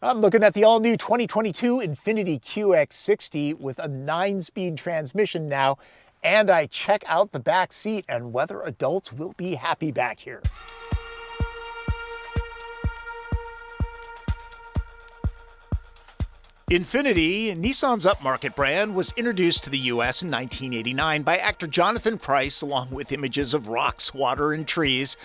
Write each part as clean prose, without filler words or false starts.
I'm looking at the all-new 2022 Infiniti QX60 with a 9-speed transmission now, and I check out the back seat and whether adults will be happy back here. Infiniti, Nissan's upmarket brand, was introduced to the US in 1989 by actor Jonathan Pryce along with images of rocks, water, and trees.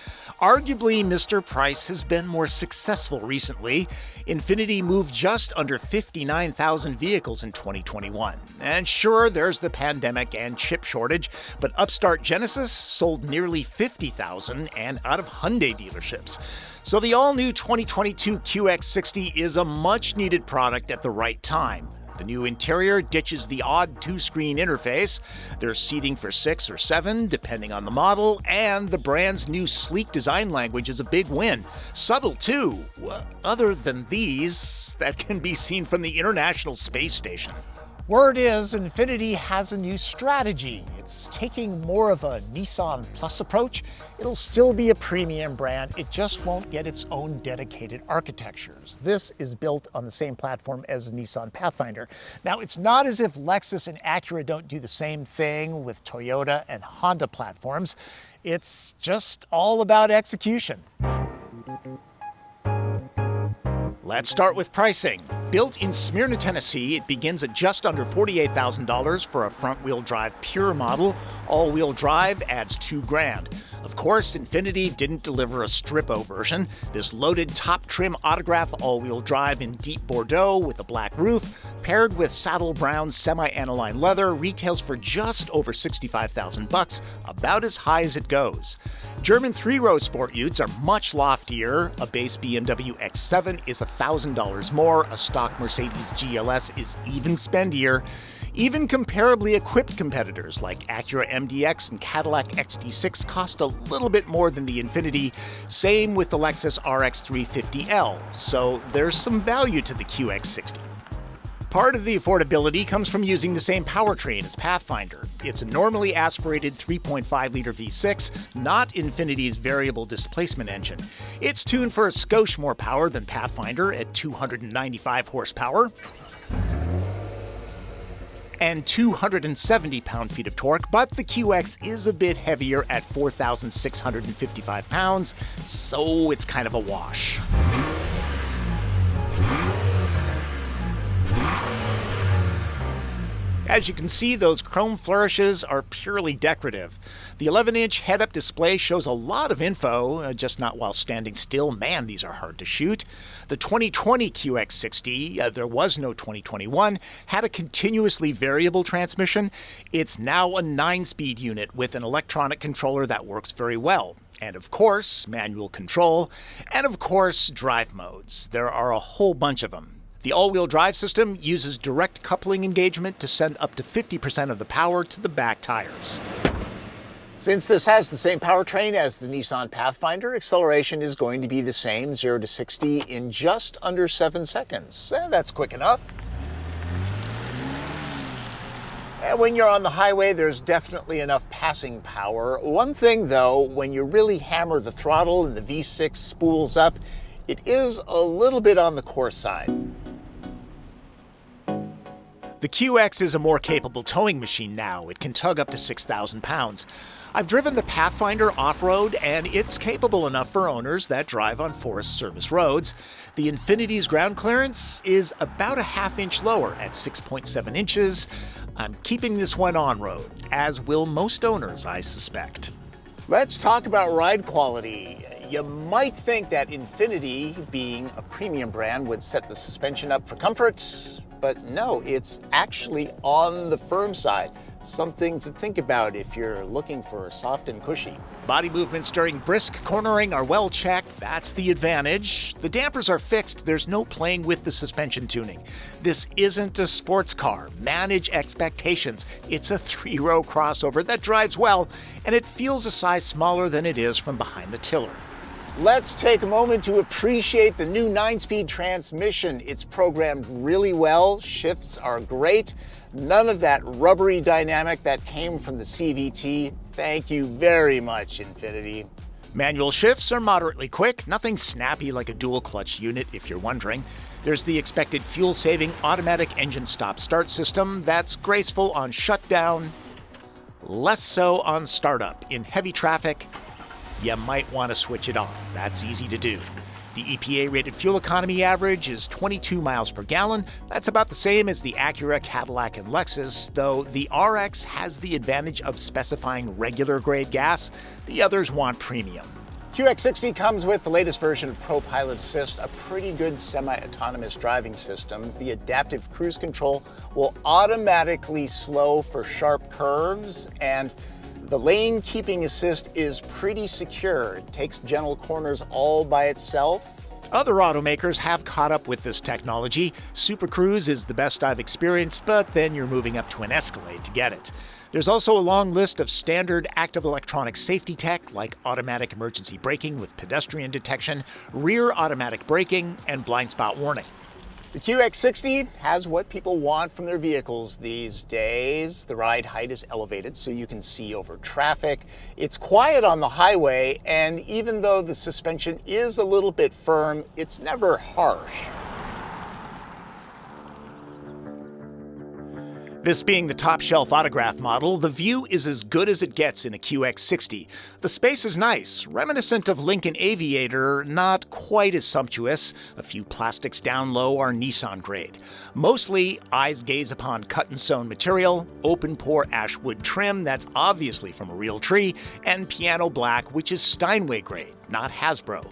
Arguably, Mr. Pryce has been more successful recently. Infiniti moved just under 59,000 vehicles in 2021. And sure, there's the pandemic and chip shortage, but upstart Genesis sold nearly 50,000 and out of Hyundai dealerships. So the all-new 2022 QX60 is a much-needed product at the right time. The new interior ditches the odd two-screen interface. There's seating for 6 or 7, depending on the model, and the brand's new sleek design language is a big win. Subtle, too, other than these that can be seen from the International Space Station. Word is Infiniti has a new strategy. It's taking more of a Nissan Plus approach. It'll still be a premium brand, it just won't get its own dedicated architectures. This is built on the same platform as Nissan Pathfinder. Now, it's not as if Lexus and Acura don't do the same thing with Toyota and Honda platforms. It's just all about execution. Let's start with pricing. Built in Smyrna, Tennessee, it begins at just under $48,000 for a front-wheel drive pure model. All-wheel drive adds $2,000. Of course, Infiniti didn't deliver a strip-o version. This loaded top-trim autograph all-wheel drive in deep Bordeaux with a black roof, paired with saddle brown semi-aniline leather, retails for just over $65,000, about as high as it goes. German 3-row sport utes are much loftier. A base BMW X7 is $1,000 more. A stock Mercedes GLS is even spendier. Even comparably equipped competitors like Acura MDX and Cadillac XT6 cost a little bit more than the Infiniti. Same with the Lexus RX 350L, so there's some value to the QX60. Part of the affordability comes from using the same powertrain as Pathfinder. It's a normally aspirated 3.5-liter V6, not Infiniti's variable displacement engine. It's tuned for a skosh more power than Pathfinder at 295 horsepower and 270 pound-feet of torque, but the QX is a bit heavier at 4,655 pounds, so it's kind of a wash. As you can see, those chrome flourishes are purely decorative. The 11-inch head-up display shows a lot of info, just not while standing still. Man, these are hard to shoot. The 2020 QX60, there was no 2021, had a continuously variable transmission. It's now a 9-speed unit with an electronic controller that works very well. And of course, manual control, and of course, drive modes. There are a whole bunch of them. The all-wheel drive system uses direct coupling engagement to send up to 50% of the power to the back tires. Since this has the same powertrain as the Nissan Pathfinder, acceleration is going to be the same, 0 to 60 in just under 7 seconds. That's quick enough. And when you're on the highway, there's definitely enough passing power. One thing though, when you really hammer the throttle and the V6 spools up, it is a little bit on the coarse side. The QX is a more capable towing machine now. It can tug up to 6,000 pounds. I've driven the Pathfinder off-road, and it's capable enough for owners that drive on Forest Service roads. The Infiniti's ground clearance is about a half-inch lower at 6.7 inches. I'm keeping this one on-road, as will most owners, I suspect. Let's talk about ride quality. You might think that Infiniti, being a premium brand, would set the suspension up for comfort, but no, it's actually on the firm side. Something to think about if you're looking for soft and cushy. Body movements during brisk cornering are well checked. That's the advantage. The dampers are fixed. There's no playing with the suspension tuning. This isn't a sports car. Manage expectations. It's a 3-row crossover that drives well, and it feels a size smaller than it is from behind the tiller. Let's take a moment to appreciate the new 9-speed transmission. It's programmed really well, shifts are great. None of that rubbery dynamic that came from the CVT. Thank you very much, Infiniti. Manual shifts are moderately quick, nothing snappy like a dual clutch unit if you're wondering. There's the expected fuel-saving automatic engine stop-start system that's graceful on shutdown, less so on startup. In heavy traffic, you might want to switch it off. That's easy to do. The EPA-rated fuel economy average is 22 miles per gallon. That's about the same as the Acura, Cadillac, and Lexus, though the RX has the advantage of specifying regular-grade gas. The others want premium. QX60 comes with the latest version of Pro Pilot Assist, a pretty good semi-autonomous driving system. The adaptive cruise control will automatically slow for sharp curves, and the lane keeping assist is pretty secure. It takes gentle corners all by itself. Other automakers have caught up with this technology. Super Cruise is the best I've experienced, but then you're moving up to an Escalade to get it. There's also a long list of standard active electronic safety tech like automatic emergency braking with pedestrian detection, rear automatic braking, and blind spot warning. The QX60 has what people want from their vehicles these days. The ride height is elevated so you can see over traffic. It's quiet on the highway, and even though the suspension is a little bit firm, it's never harsh. This being the top-shelf autograph model, the view is as good as it gets in a QX60. The space is nice, reminiscent of Lincoln Aviator, not quite as sumptuous. A few plastics down low are Nissan grade. Mostly, eyes gaze upon cut-and-sewn material, open-pore ash wood trim that's obviously from a real tree, and piano black, which is Steinway grade, not Hasbro.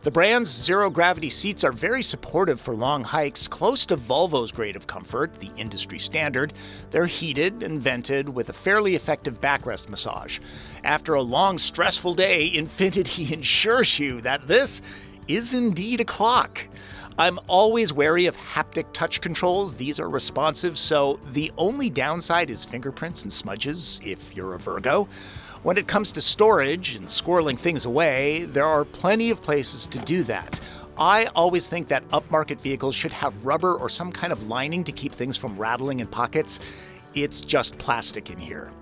The brand's zero-gravity seats are very supportive for long hikes, close to Volvo's grade of comfort, the industry standard. They're heated and vented with a fairly effective backrest massage. After a long, stressful day, Infiniti ensures you that this is indeed a clock. I'm always wary of haptic touch controls. These are responsive, so the only downside is fingerprints and smudges if you're a Virgo. When it comes to storage and squirreling things away, there are plenty of places to do that. I always think that upmarket vehicles should have rubber or some kind of lining to keep things from rattling in pockets. It's just plastic in here.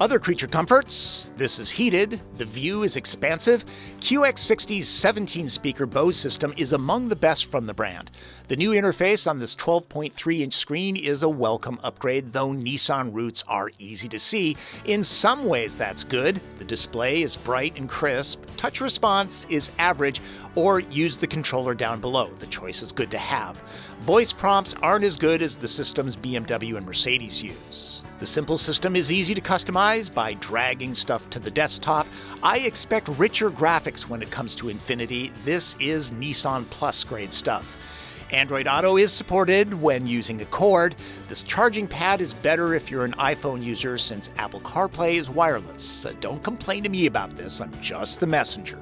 Other creature comforts, this is heated, the view is expansive. QX60's 17-speaker Bose system is among the best from the brand. The new interface on this 12.3-inch screen is a welcome upgrade, though Nissan roots are easy to see. In some ways that's good. The display is bright and crisp, touch response is average, or use the controller down below. The choice is good to have. Voice prompts aren't as good as the systems BMW and Mercedes use. The simple system is easy to customize by dragging stuff to the desktop. I expect richer graphics when it comes to Infiniti. This is Nissan Plus grade stuff. Android Auto is supported when using a cord. This charging pad is better if you're an iPhone user since Apple CarPlay is wireless. Don't complain to me about this, I'm just the messenger.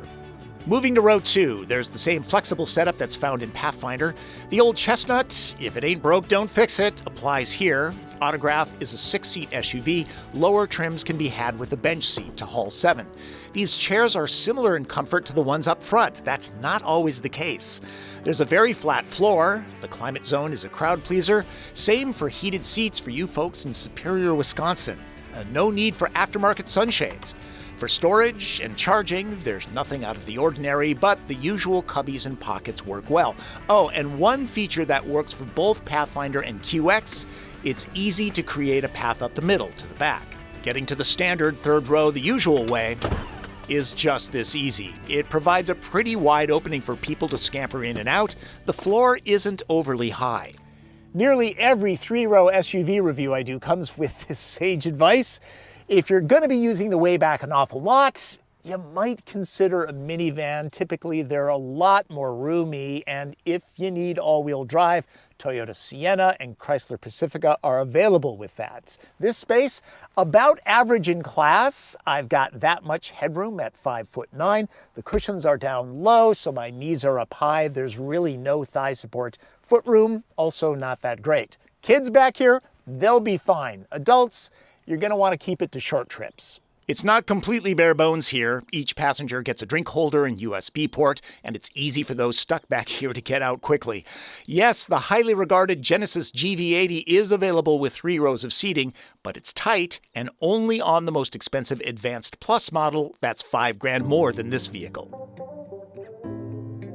Moving to row 2, there's the same flexible setup that's found in Pathfinder. The old chestnut, if it ain't broke, don't fix it, applies here. Autograph is a 6-seat SUV. Lower trims can be had with a bench seat to haul 7. These chairs are similar in comfort to the ones up front. That's not always the case. There's a very flat floor. The climate zone is a crowd pleaser. Same for heated seats for you folks in Superior, Wisconsin. No need for aftermarket sunshades. For storage and charging, there's nothing out of the ordinary, but the usual cubbies and pockets work well. Oh, and one feature that works for both Pathfinder and QX, it's easy to create a path up the middle to the back. Getting to the standard third row the usual way is just this easy. It provides a pretty wide opening for people to scamper in and out. The floor isn't overly high. Nearly every 3-row SUV review I do comes with this sage advice. If you're going to be using the Wayback an awful lot, you might consider a minivan. Typically, they're a lot more roomy, and if you need all-wheel drive, Toyota Sienna and Chrysler Pacifica are available with that. This space, about average in class. I've got that much headroom at 5'9". The cushions are down low, so my knees are up high. There's really no thigh support. Footroom, also not that great. Kids back here, they'll be fine. Adults, you're going to want to keep it to short trips. It's not completely bare bones here. Each passenger gets a drink holder and USB port, and it's easy for those stuck back here to get out quickly. Yes, the highly regarded Genesis GV80 is available with 3 rows of seating, but it's tight and only on the most expensive Advanced Plus model that's $5,000 more than this vehicle.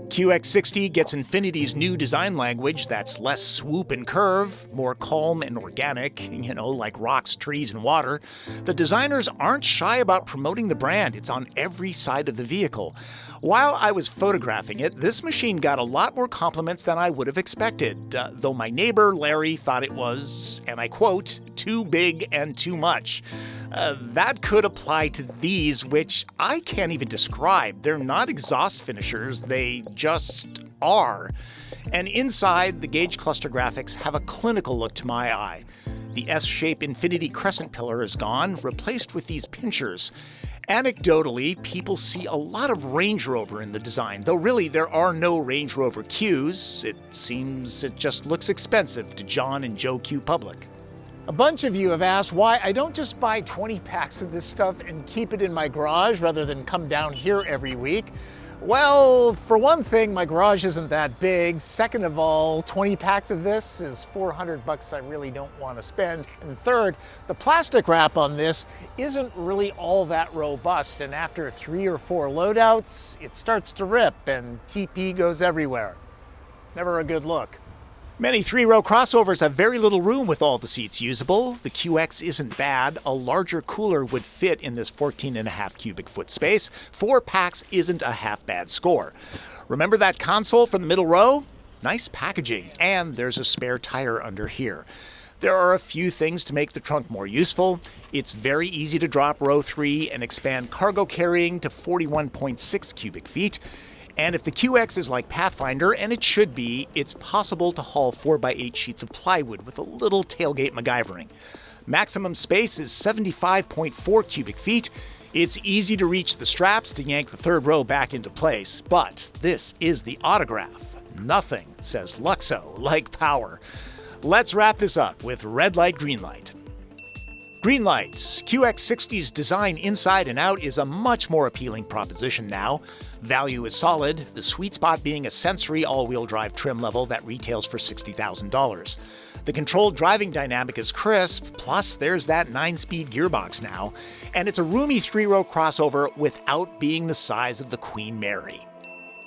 QX60 gets Infiniti's new design language that's less swoop and curve, more calm and organic, like rocks, trees, and water. The designers aren't shy about promoting the brand. It's on every side of the vehicle. While I was photographing it, this machine got a lot more compliments than I would have expected, though my neighbor Larry thought it was, and I quote, too big and too much. That could apply to these, which I can't even describe. They're not exhaust finishers, they just are. And inside, the gauge cluster graphics have a clinical look to my eye. The S-shaped Infiniti crescent pillar is gone, replaced with these pinchers. Anecdotally, people see a lot of Range Rover in the design, though really there are no Range Rover Qs. It seems it just looks expensive to John and Joe Q public. A bunch of you have asked why I don't just buy 20 packs of this stuff and keep it in my garage rather than come down here every week. Well, for one thing, my garage isn't that big. Second of all, 20 packs of this is $400 I really don't want to spend. And third, the plastic wrap on this isn't really all that robust, and after 3 or 4 loadouts, it starts to rip and TP goes everywhere. Never a good look. Many 3-row crossovers have very little room with all the seats usable. The QX isn't bad. A larger cooler would fit in this 14.5 cubic foot space. 4 packs isn't a half-bad score. Remember that console from the middle row? Nice packaging, and there's a spare tire under here. There are a few things to make the trunk more useful. It's very easy to drop row 3 and expand cargo carrying to 41.6 cubic feet. And if the QX is like Pathfinder, and it should be, it's possible to haul 4x8 sheets of plywood with a little tailgate MacGyvering. Maximum space is 75.4 cubic feet. It's easy to reach the straps to yank the third row back into place, but this is the autograph. Nothing says Luxo like power. Let's wrap this up with red light, green light. Green light. QX60's design inside and out is a much more appealing proposition now. Value is solid, the sweet spot being a sensory all-wheel drive trim level that retails for $60,000. The controlled driving dynamic is crisp, plus there's that 9-speed gearbox now, and it's a roomy 3-row crossover without being the size of the Queen Mary.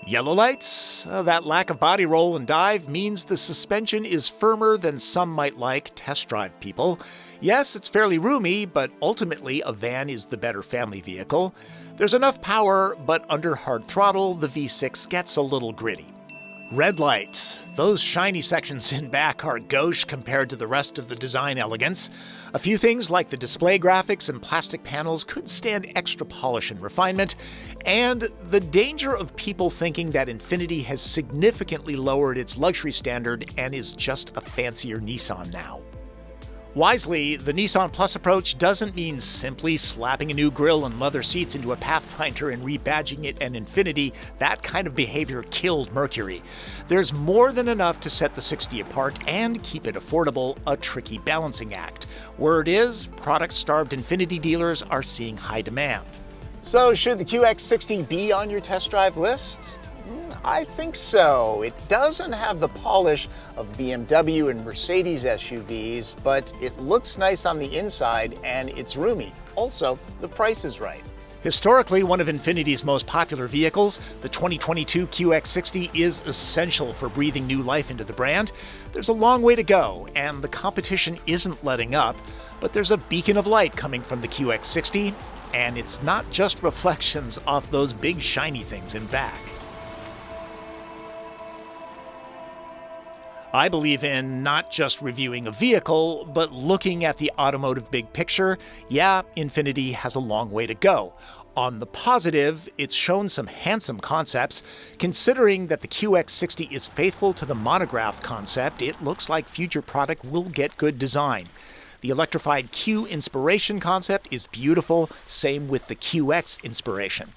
Yellow lights? That lack of body roll and dive means the suspension is firmer than some might like, test drive people. Yes, it's fairly roomy, but ultimately a van is the better family vehicle. There's enough power, but under hard throttle, the V6 gets a little gritty. Red light. Those shiny sections in back are gauche compared to the rest of the design elegance. A few things like the display graphics and plastic panels could stand extra polish and refinement, and the danger of people thinking that Infiniti has significantly lowered its luxury standard and is just a fancier Nissan now. Wisely, the Nissan Plus approach doesn't mean simply slapping a new grille and leather seats into a Pathfinder and rebadging it an Infiniti. That kind of behavior killed Mercury. There's more than enough to set the 60 apart and keep it affordable, a tricky balancing act. Word is, product-starved Infiniti dealers are seeing high demand. So should the QX60 be on your test drive list? I think so. It doesn't have the polish of BMW and Mercedes SUVs, but it looks nice on the inside and it's roomy. Also, the price is right. Historically, one of Infiniti's most popular vehicles, the 2022 QX60 is essential for breathing new life into the brand. There's a long way to go, and the competition isn't letting up, but there's a beacon of light coming from the QX60, and it's not just reflections off those big shiny things in back. I believe in not just reviewing a vehicle, but looking at the automotive big picture. Yeah, Infiniti has a long way to go. On the positive, it's shown some handsome concepts. Considering that the QX60 is faithful to the monograph concept, it looks like future product will get good design. The electrified Q inspiration concept is beautiful, same with the QX inspiration.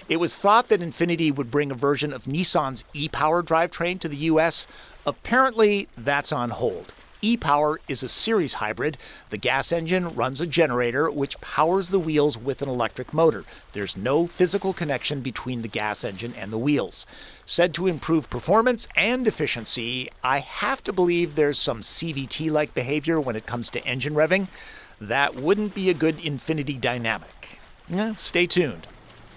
It was thought that Infiniti would bring a version of Nissan's e-Power drivetrain to the US. Apparently, that's on hold. E-Power is a series hybrid. The gas engine runs a generator which powers the wheels with an electric motor. There's no physical connection between the gas engine and the wheels. Said to improve performance and efficiency, I have to believe there's some CVT-like behavior when it comes to engine revving. That wouldn't be a good Infiniti dynamic. Stay tuned.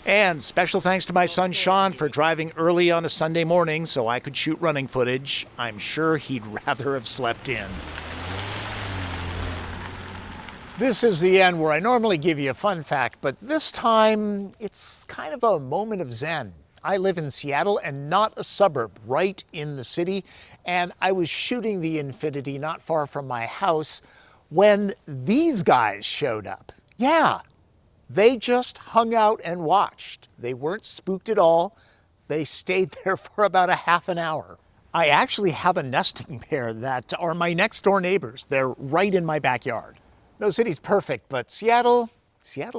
And special thanks to my son Sean for driving early on a Sunday morning so I could shoot running footage. I'm sure he'd rather have slept in. This is the end where I normally give you a fun fact, but this time it's kind of a moment of zen. I live in Seattle and not a suburb, right in the city, and I was shooting the Infiniti not far from my house when these guys showed up. Yeah, they just hung out and watched. They weren't spooked at all. They stayed there for about a half an hour. I actually have a nesting pair that are my next door neighbors. They're right in my backyard. No city's perfect, but Seattle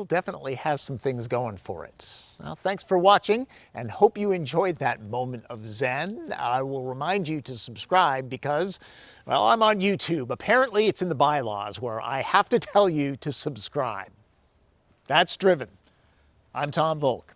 definitely has some things going for it. Well, thanks for watching and hope you enjoyed that moment of zen. I will remind you to subscribe because, well, I'm on YouTube. Apparently it's in the bylaws where I have to tell you to subscribe. That's Driven. I'm Tom Voelk.